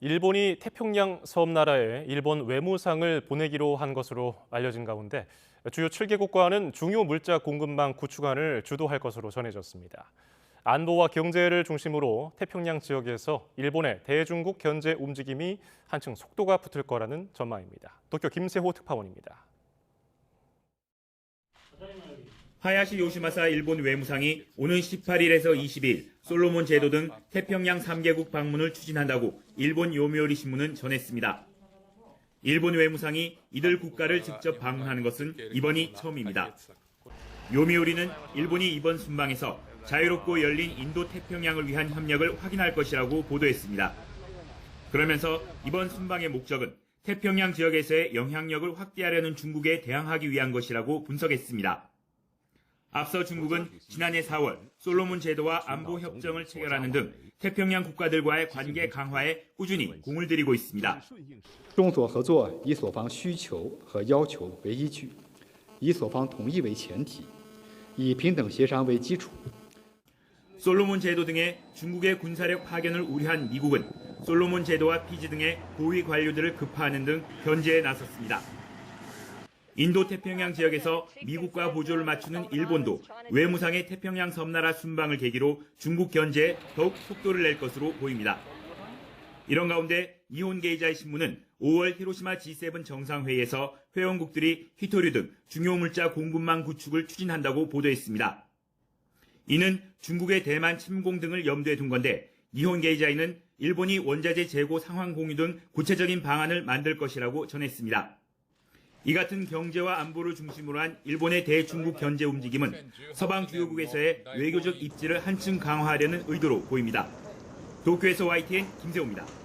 일본이 태평양 섬나라에 일본 외무상을 보내기로 한 것으로 알려진 가운데 주요 7개국과는 중요 물자 공급망 구축안을 주도할 것으로 전해졌습니다. 안보와 경제를 중심으로 태평양 지역에서 일본의 대중국 견제 움직임이 한층 속도가 붙을 거라는 전망입니다. 도쿄 김세호 특파원입니다. 하야시 요시마사 일본 외무상이 오는 18일에서 20일 솔로몬 제도 등 태평양 3개국 방문을 추진한다고 일본 요미우리 신문은 전했습니다. 일본 외무상이 이들 국가를 직접 방문하는 것은 이번이 처음입니다. 요미우리는 일본이 이번 순방에서 자유롭고 열린 인도 태평양을 위한 협력을 확인할 것이라고 보도했습니다. 그러면서 이번 순방의 목적은 태평양 지역에서의 영향력을 확대하려는 중국에 대항하기 위한 것이라고 분석했습니다. 앞서 중국은 지난해 4월 솔로몬 제도와 안보 협정을 체결하는 등 태평양 국가들과의 관계 강화에 꾸준히 공을 들이고 있습니다. 中所合作以所方需求和要求为依据，以所方同意为前提，以平等协商为基础。 솔로몬 제도 등의 중국의 군사력 파견을 우려한 미국은 솔로몬 제도와 피지 등의 고위 관료들을 급파하는 등 견제에 나섰습니다. 인도 태평양 지역에서 미국과 보조를 맞추는 일본도 외무상의 태평양 섬나라 순방을 계기로 중국 견제에 더욱 속도를 낼 것으로 보입니다. 이런 가운데 니혼 게이자이 신문은 5월 히로시마 G7 정상회의에서 회원국들이 히토류 등 중요 물자 공급망 구축을 추진한다고 보도했습니다. 이는 중국의 대만 침공 등을 염두에 둔 건데 니혼 게이자이는 일본이 원자재 재고 상황 공유 등 구체적인 방안을 만들 것이라고 전했습니다. 이 같은 경제와 안보를 중심으로 한 일본의 대중국 견제 움직임은 서방 주요국에서의 외교적 입지를 한층 강화하려는 의도로 보입니다. 도쿄에서 YTN 김세호입니다.